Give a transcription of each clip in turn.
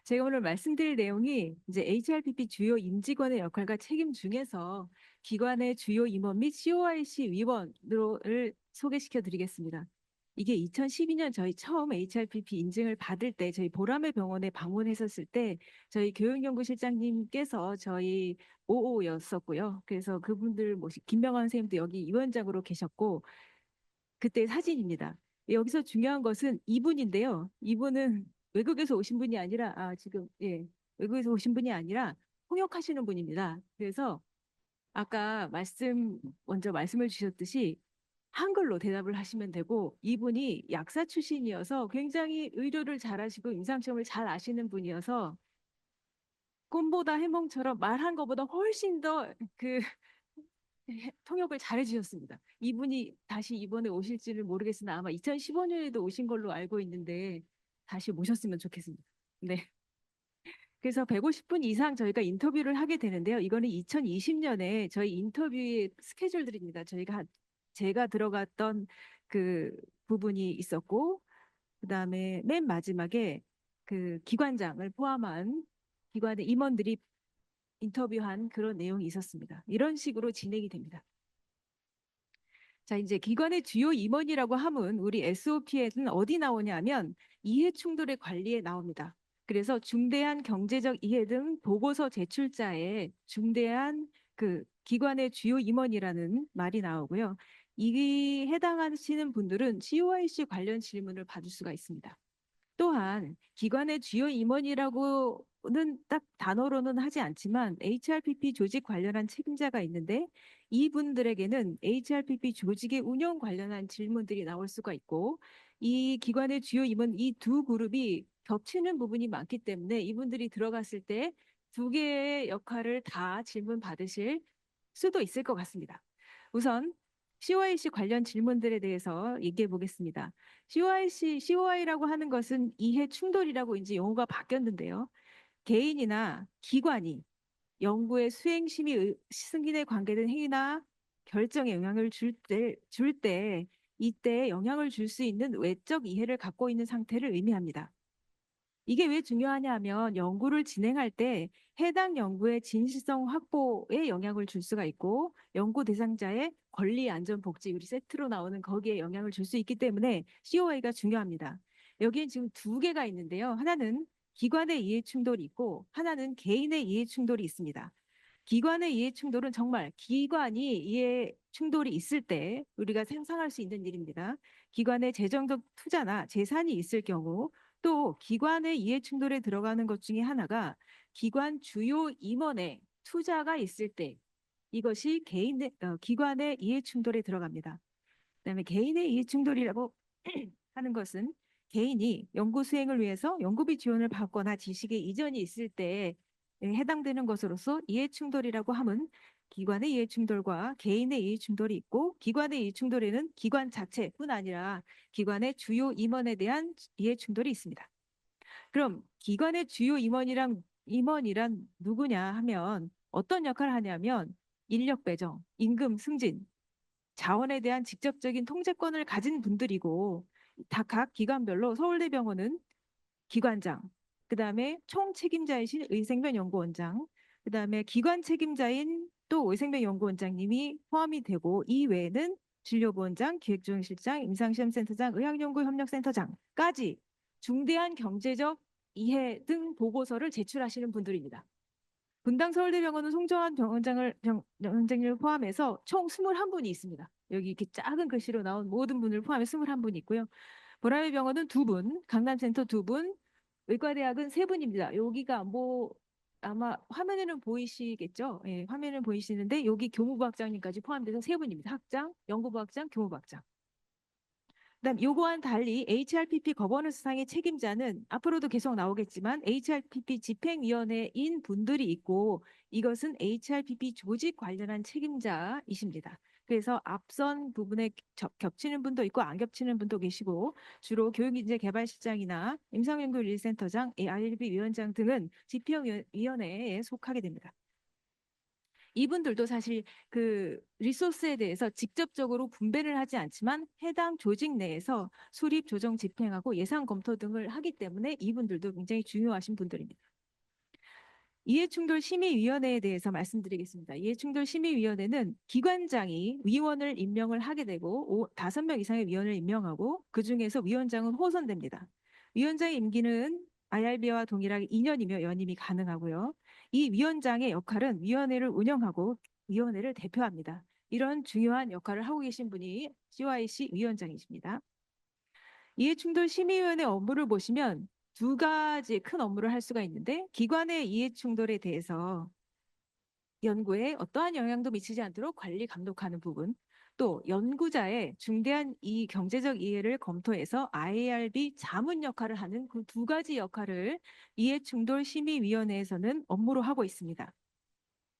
제가 오늘 말씀드릴 내용이 이제 HRPP 주요 임직원의 역할과 책임 중에서 기관의 주요 임원 및 COIC 위원을 소개시켜 드리겠습니다. 이게 2012년 저희 처음 HRPP 인증을 받을 때 저희 보라매 병원에 방문했었을 때 저희 교육연구실장님께서 저희 5호였었고요. 그래서 그분들 모시 김병환 선생님도 여기 위원장으로 계셨고 그때 사진입니다. 여기서 중요한 것은 이분인데요. 이분은 외국에서 오신 분이 아니라 지금 외국에서 오신 분이 아니라 통역하시는 분입니다. 그래서 아까 먼저 말씀을 주셨듯이 한글로 대답을 하시면 되고 이분이 약사 출신이어서 굉장히 의료를 잘하시고 임상시험을 잘 아시는 분이어서 꿈보다 해몽처럼 말한 것보다 훨씬 더그 통역을 잘해 주셨습니다. 이분이 다시 이번에 오실지는 모르겠으나 아마 2015년에도 오신 걸로 알고 있는데 다시 모셨으면 좋겠습니다. 네. 그래서 150분 이상 저희가 인터뷰를 하게 되는데요. 이거는 2020년에 저희 인터뷰의 스케줄들입니다. 제가 들어갔던 그 부분이 있었고 그다음에 맨 마지막에 그 기관장을 포함한 기관의 임원들이 인터뷰한 그런 내용이 있었습니다. 이런 식으로 진행이 됩니다. 자, 이제 기관의 주요 임원이라고 하면 우리 SOP에는 어디 나오냐면 이해 충돌의 관리에 나옵니다. 그래서 중대한 경제적 이해 등 보고서 제출자의 중대한 그 기관의 주요 임원이라는 말이 나오고요. 이 해당하시는 분들은 COIC 관련 질문을 받을 수가 있습니다. 또한 기관의 주요 임원이라고는 딱 단어로는 하지 않지만 HRPP 조직 관련한 책임자가 있는데 이분들에게는 HRPP 조직의 운영 관련한 질문들이 나올 수가 있고 이 기관의 주요 임원 이 두 그룹이 겹치는 부분이 많기 때문에 이분들이 들어갔을 때 두 개의 역할을 다 질문 받으실 수도 있을 것 같습니다. 우선 COIC 관련 질문들에 대해서 얘기해 보겠습니다. COI라고 하는 것은 이해 충돌이라고 이제 용어가 바뀌었는데요. 개인이나 기관이 연구의 승인에 관계된 행위나 결정에 영향을 이때 영향을 줄 수 있는 외적 이해를 갖고 있는 상태를 의미합니다. 이게 왜 중요하냐 하면 연구를 진행할 때 해당 연구의 진실성 확보에 영향을 줄 수가 있고 연구 대상자의 권리, 안전, 복지, 우리 세트로 나오는 거기에 영향을 줄 수 있기 때문에 COI가 중요합니다. 여기엔 지금 두 개가 있는데요. 하나는 기관의 이해 충돌이 있고 하나는 개인의 이해 충돌이 있습니다. 기관의 이해 충돌은 정말 기관이 이해 충돌이 있을 때 우리가 상상할 수 있는 일입니다. 기관의 재정적 투자나 재산이 있을 경우 또 기관의 이해 충돌에 들어가는 것 중에 하나가 기관 주요 임원의 투자가 있을 때 이것이 기관의 이해 충돌에 들어갑니다. 그다음에 개인의 이해 충돌이라고 하는 것은 개인이 연구 수행을 위해서 연구비 지원을 받거나 지식의 이전이 있을 때 해당되는 것으로서 이해 충돌이라고 하면 기관의 이해 충돌과 개인의 이해 충돌이 있고 기관의 이해 충돌에는 기관 자체뿐 아니라 기관의 주요 임원에 대한 이해 충돌이 있습니다. 그럼 기관의 주요 임원이란 누구냐 하면 어떤 역할을 하냐면 인력 배정, 임금 승진, 자원에 대한 직접적인 통제권을 가진 분들이고 각 기관별로 서울대병원은 기관장, 그다음에 총 책임자이신 의생변연구원장, 그다음에 기관 책임자인 또 의생변연구원장님이 포함이 되고 이 외에는 진료부원장, 기획조정실장, 임상시험센터장, 의학연구협력센터장까지 중대한 경제적 이해 등 보고서를 제출하시는 분들입니다. 분당 서울대병원은 송정환 병원장을 포함해서 총 21분이 있습니다. 여기 이렇게 작은 글씨로 나온 모든 분을 포함해 21분이 있고요. 보라매 병원은 2분, 강남센터 2분, 의과대학은 3분입니다. 여기가 아마 화면에는 보이시겠죠? 예, 화면은 보이시는데 여기 교무부학장님까지 포함돼서 3분입니다. 학장, 연구부학장, 교무부학장. 그다음 요거와는 달리 HRPP 거버넌스상의 책임자는 앞으로도 계속 나오겠지만 HRPP 집행위원회인 분들이 있고 이것은 HRPP 조직 관련한 책임자이십니다. 그래서 앞선 부분에 겹치는 분도 있고 안 겹치는 분도 계시고 주로 교육인재개발실장이나 임상연구윤리센터장, ARB 위원장 등은 집행위원회에 속하게 됩니다. 이분들도 사실 그 리소스에 대해서 직접적으로 분배를 하지 않지만 해당 조직 내에서 수립, 조정, 집행하고 예산 검토 등을 하기 때문에 이분들도 굉장히 중요하신 분들입니다. 이해충돌심의위원회에 대해서 말씀드리겠습니다. 이해충돌심의위원회는 기관장이 위원을 임명을 하게 되고 5명 이상의 위원을 임명하고 그중에서 위원장은 호선됩니다. 위원장의 임기는 IRB와 동일하게 2년이며 연임이 가능하고요. 이 위원장의 역할은 위원회를 운영하고 위원회를 대표합니다. 이런 중요한 역할을 하고 계신 분이 CYC 위원장이십니다. 이해충돌심의위원회 업무를 보시면 두 가지 큰 업무를 할 수가 있는데 기관의 이해충돌에 대해서 연구에 어떠한 영향도 미치지 않도록 관리 감독하는 부분, 또 연구자의 중대한 이 경제적 이해를 검토해서 IRB 자문 역할을 하는 그 두 가지 역할을 이해충돌심의위원회에서는 업무로 하고 있습니다.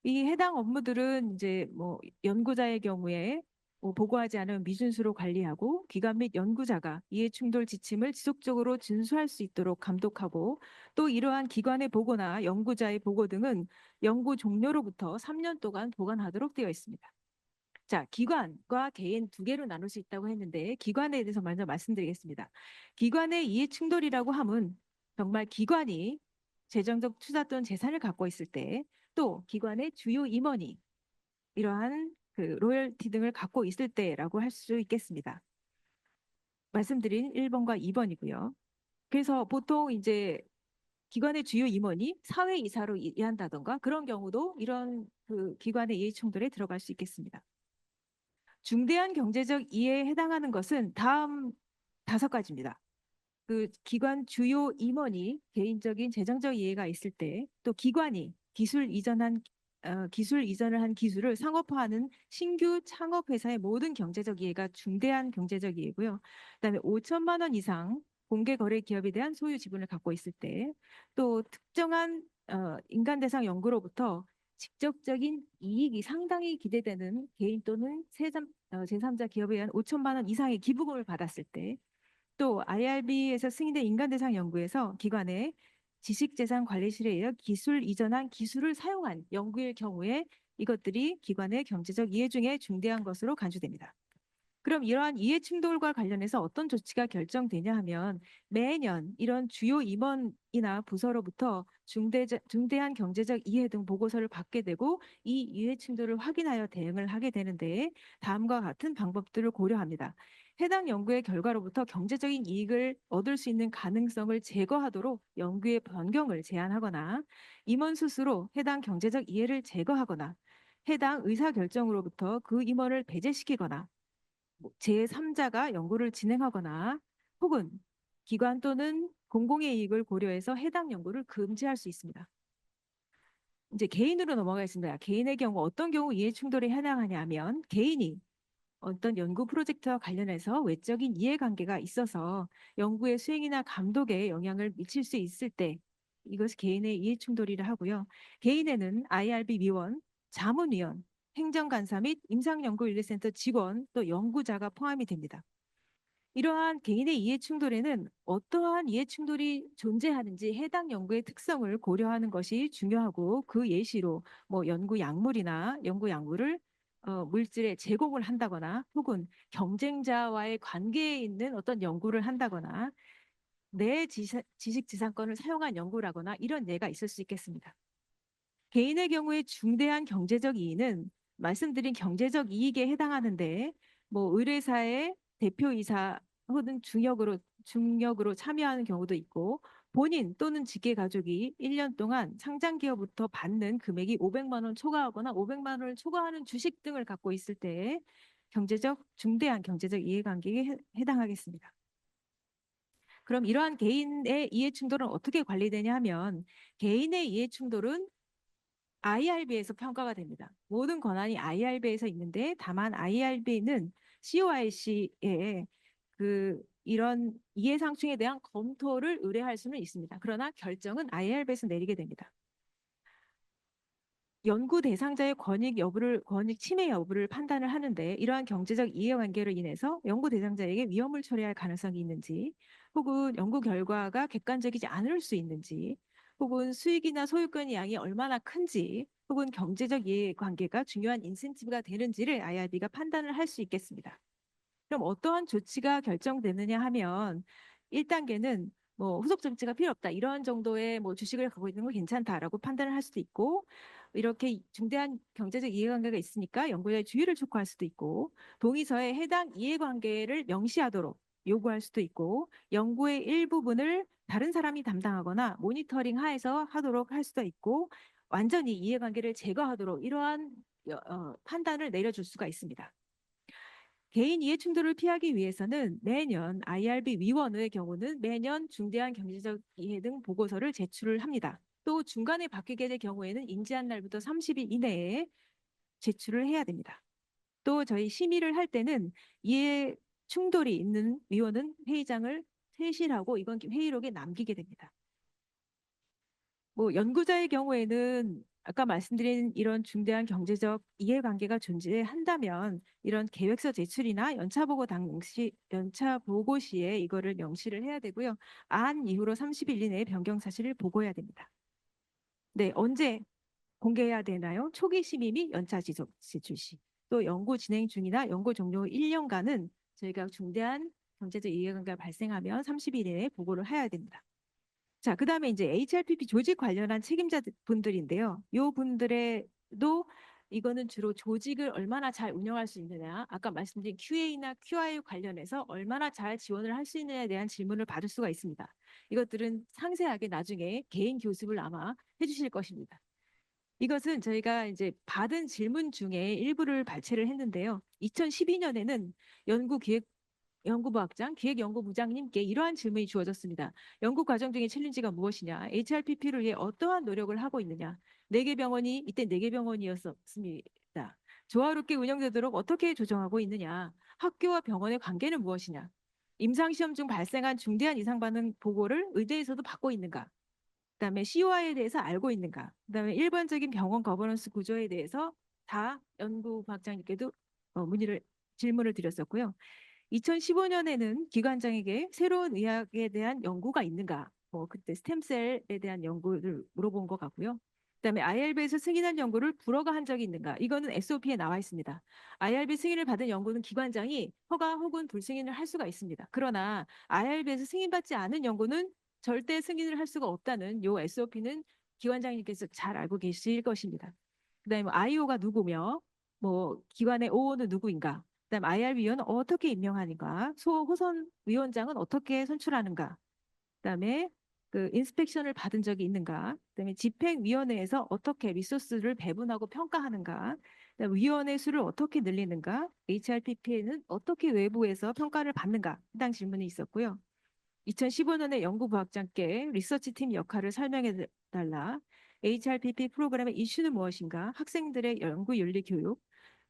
이 해당 업무들은 이제 뭐 연구자의 경우에 뭐 보고하지 않은 미준수로 관리하고 기관 및 연구자가 이해충돌 지침을 지속적으로 준수할 수 있도록 감독하고 또 이러한 기관의 보고나 연구자의 보고 등은 연구 종료로부터 3년 동안 보관하도록 되어 있습니다. 자, 기관과 개인 두 개로 나눌 수 있다고 했는데 기관에 대해서 먼저 말씀드리겠습니다. 기관의 이해충돌이라고 함은 정말 기관이 재정적 투자 또는 재산을 갖고 있을 때 또 기관의 주요 임원이 이러한 그 로열티 등을 갖고 있을 때라고 할 수 있겠습니다. 말씀드린 1번과 2번이고요. 그래서 보통 이제 기관의 주요 임원이 사회이사로 일한다던가 그런 경우도 이런 그 기관의 이해충돌에 들어갈 수 있겠습니다. 중대한 경제적 이해에 해당하는 것은 다음 5가지입니다. 그 기관 주요 임원이 개인적인 재정적 이해가 있을 때, 또 기관이 기술 이전을 한 기술을 상업화하는 신규 창업 회사의 모든 경제적 이해가 중대한 경제적 이해고요. 그다음에 5천만 원 이상 공개 거래 기업에 대한 소유 지분을 갖고 있을 때, 또 특정한 인간 대상 연구로부터 직접적인 이익이 상당히 기대되는 개인 또는 제3자 기업에 의한 5천만 원 이상의 기부금을 받았을 때, 또 IRB에서 승인된 인간 대상 연구에서 기관의 지식재산관리실에 의해 기술 이전한 기술을 사용한 연구일 경우에 이것들이 기관의 경제적 이해 중에 중대한 것으로 간주됩니다. 그럼 이러한 이해 충돌과 관련해서 어떤 조치가 결정되냐 하면 매년 이런 주요 임원이나 부서로부터 중대한 경제적 이해 등 보고서를 받게 되고 이 이해 충돌을 확인하여 대응을 하게 되는데 다음과 같은 방법들을 고려합니다. 해당 연구의 결과로부터 경제적인 이익을 얻을 수 있는 가능성을 제거하도록 연구의 변경을 제안하거나 임원 스스로 해당 경제적 이해를 제거하거나 해당 의사 결정으로부터 그 임원을 배제시키거나 제3자가 연구를 진행하거나 혹은 기관 또는 공공의 이익을 고려해서 해당 연구를 금지할 수 있습니다. 이제 개인으로 넘어가겠습니다. 개인의 경우 어떤 경우 이해충돌에 해당하냐면 개인이 어떤 연구 프로젝트와 관련해서 외적인 이해관계가 있어서 연구의 수행이나 감독에 영향을 미칠 수 있을 때 이것이 개인의 이해충돌이라 하고요. 개인에는 IRB 위원, 자문위원, 행정간사 및 임상연구윤리센터 직원 또 연구자가 포함이 됩니다. 이러한 개인의 이해 충돌에는 어떠한 이해 충돌이 존재하는지 해당 연구의 특성을 고려하는 것이 중요하고 그 예시로 뭐 연구 약물이나 연구 약물을 물질에 제공을 한다거나 혹은 경쟁자와의 관계에 있는 어떤 연구를 한다거나 내 지식지상권을 사용한 연구라거나 이런 예가 있을 수 있겠습니다. 개인의 경우에 중대한 경제적 이익은 말씀드린 경제적 이익에 해당하는데 뭐 의뢰사의 대표이사 혹은 중역으로 참여하는 경우도 있고 본인 또는 직계 가족이 1년 동안 상장 기업부터 받는 금액이 500만 원 초과하거나 500만 원을 초과하는 주식 등을 갖고 있을 때 중대한 경제적 이해관계에 해당하겠습니다. 그럼 이러한 개인의 이해충돌은 어떻게 관리되냐 하면 개인의 이해충돌은 IRB에서 평가가 됩니다. 모든 권한이 IRB에서 있는데 다만 IRB는 COIC에 이런 이해상충에 대한 검토를 의뢰할 수는 있습니다. 그러나 결정은 IRB에서 내리게 됩니다. 연구 대상자의 권익 침해 여부를 판단을 하는데 이러한 경제적 이해관계로 인해서 연구 대상자에게 위험을 초래할 가능성이 있는지 혹은 연구 결과가 객관적이지 않을 수 있는지 혹은 수익이나 소유권 양이 얼마나 큰지, 혹은 경제적 이해관계가 중요한 인센티브가 되는지를 IRB가 판단을 할 수 있겠습니다. 그럼 어떠한 조치가 결정되느냐 하면 1단계는 뭐 후속 조치가 필요 없다. 이런 정도의 뭐 주식을 갖고 있는 건 괜찮다라고 판단을 할 수도 있고, 이렇게 중대한 경제적 이해관계가 있으니까 연구자의 주의를 촉구할 수도 있고, 동의서에 해당 이해관계를 명시하도록 요구할 수도 있고, 연구의 일부분을 다른 사람이 담당하거나 모니터링 하에서 하도록 할 수도 있고, 완전히 이해관계를 제거하도록 이러한 판단을 내려줄 수가 있습니다. 개인 이해 충돌을 피하기 위해서는 매년 IRB 위원의 경우는 매년 중대한 경제적 이해 등 보고서를 제출을 합니다. 또 중간에 바뀌게 될 경우에는 인지한 날부터 30일 이내에 제출을 해야 됩니다. 또 저희 심의를 할 때는 이해 충돌이 있는 위원은 회의장을 퇴실하고 이건 회의록에 남기게 됩니다. 뭐 연구자의 경우에는 아까 말씀드린 이런 중대한 경제적 이해관계가 존재한다면 이런 계획서 제출이나 연차 보고 시에 이거를 명시를 해야 되고요. 안 이후로 30일 이내에 변경 사실을 보고해야 됩니다. 네, 언제 공개해야 되나요? 초기 심의 및 연차 지속 제출 시. 또 연구 진행 중이나 연구 종료 후 1년간은 저희가 중대한 경제적 이해관계가 발생하면 30일 이내에 보고를 해야 됩니다. 자, 그다음에 이제 HRPP 조직 관련한 책임자 분들인데요. 요 분들의도 이거는 주로 조직을 얼마나 잘 운영할 수 있느냐, 아까 말씀드린 QA나 QI 관련해서 얼마나 잘 지원을 할 수 있느냐에 대한 질문을 받을 수가 있습니다. 이것들은 상세하게 나중에 개인 교습을 아마 해주실 것입니다. 이것은 저희가 이제 받은 질문 중에 일부를 발췌를 했는데요. 2012년에는 연구기획 연구부학장, 기획연구부장님께 이러한 질문이 주어졌습니다. 연구 과정 중에 챌린지가 무엇이냐? HRPP를 위해 어떠한 노력을 하고 있느냐? 4개 병원이 이때 4개 병원이었습니다. 조화롭게 운영되도록 어떻게 조정하고 있느냐? 학교와 병원의 관계는 무엇이냐? 임상시험 중 발생한 중대한 이상 반응 보고를 의대에서도 받고 있는가? 그다음에 COI에 대해서 알고 있는가? 그다음에 일반적인 병원 거버넌스 구조에 대해서 다 연구부학장님께도 질문을 드렸었고요. 2015년에는 기관장에게 새로운 의학에 대한 연구가 있는가? 뭐 그때 스템셀에 대한 연구를 물어본 것 같고요. 그다음에 IRB에서 승인한 연구를 불허가 한 적이 있는가? 이거는 SOP에 나와 있습니다. IRB 승인을 받은 연구는 기관장이 허가 혹은 불승인을 할 수가 있습니다. 그러나 IRB에서 승인받지 않은 연구는 절대 승인을 할 수가 없다는 요 SOP는 기관장님께서 잘 알고 계실 것입니다. 그다음에 IO가 누구며 뭐 기관의 OO는 누구인가? 그다음 IR 위원은 어떻게 임명하는가? 호선 위원장은 어떻게 선출하는가? 그다음에 그 인스펙션을 받은 적이 있는가? 그다음에 집행위원회에서 어떻게 리소스를 배분하고 평가하는가? 그다음 위원회 수를 어떻게 늘리는가? HRPP에는 어떻게 외부에서 평가를 받는가? 해당 질문이 있었고요. 2015년에 연구부학장께 리서치팀 역할을 설명해 달라. HRPP 프로그램의 이슈는 무엇인가? 학생들의 연구 윤리 교육,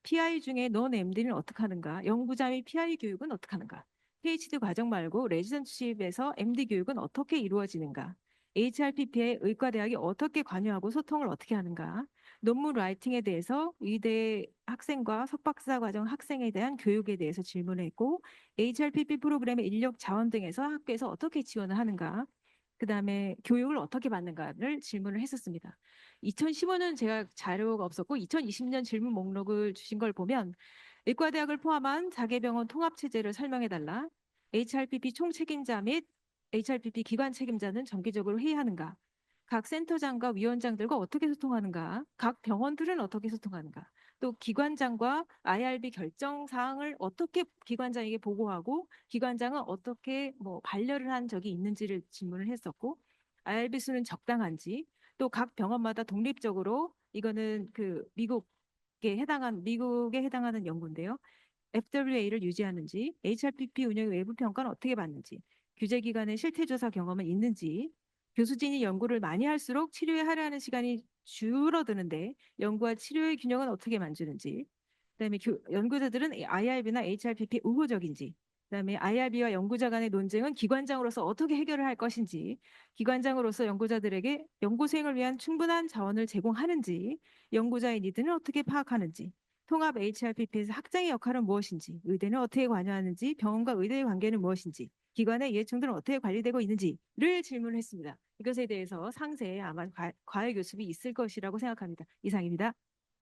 PI 중에 넌 MD는 어떻게 하는가? 연구자 및 PI 교육은 어떻게 하는가? PhD 과정 말고 레지던트십에서 MD 교육은 어떻게 이루어지는가? HRPP에 의과대학이 어떻게 관여하고 소통을 어떻게 하는가? 논문 라이팅에 대해서 의대 학생과 석박사 과정 학생에 대한 교육에 대해서 질문했고 HRPP 프로그램의 인력 자원 등에서 학교에서 어떻게 지원을 하는가? 그다음에 교육을 어떻게 받는가를 질문을 했었습니다. 2015년 제가 자료가 없었고 2020년 질문 목록을 주신 걸 보면 의과대학을 포함한 자개병원 통합체제를 설명해달라. HRPP 총책임자 및 HRPP 기관 책임자는 정기적으로 회의하는가? 각 센터장과 위원장들과 어떻게 소통하는가? 각 병원들은 어떻게 소통하는가? 또 기관장과 IRB 결정 사항을 어떻게 기관장에게 보고하고 기관장은 어떻게 뭐 반려를 한 적이 있는지를 질문을 했었고 IRB 수는 적당한지 또 각 병원마다 독립적으로 이거는 그 미국에 해당하는 연구인데요. FWA를 유지하는지, HRPP 운영 외부 평가는 어떻게 받는지, 규제기관의 실태조사 경험은 있는지, 교수진이 연구를 많이 할수록 치료에 할애하는 시간이 줄어드는데 연구와 치료의 균형은 어떻게 만드는지, 그다음에 연구자들은 IRB나 HRPP 우호적인지, 그다음에 IRB와 연구자 간의 논쟁은 기관장으로서 어떻게 해결을 할 것인지, 기관장으로서 연구자들에게 연구 수행을 위한 충분한 자원을 제공하는지, 연구자의 니드는 어떻게 파악하는지, 통합 HRPP에서 학장의 역할은 무엇인지, 의대는 어떻게 관여하는지, 병원과 의대의 관계는 무엇인지, 기관의 이해충돌은 어떻게 관리되고 있는지를 질문을 했습니다. 이것에 대해서 상세에 아마 과외 교습이 있을 것이라고 생각합니다. 이상입니다.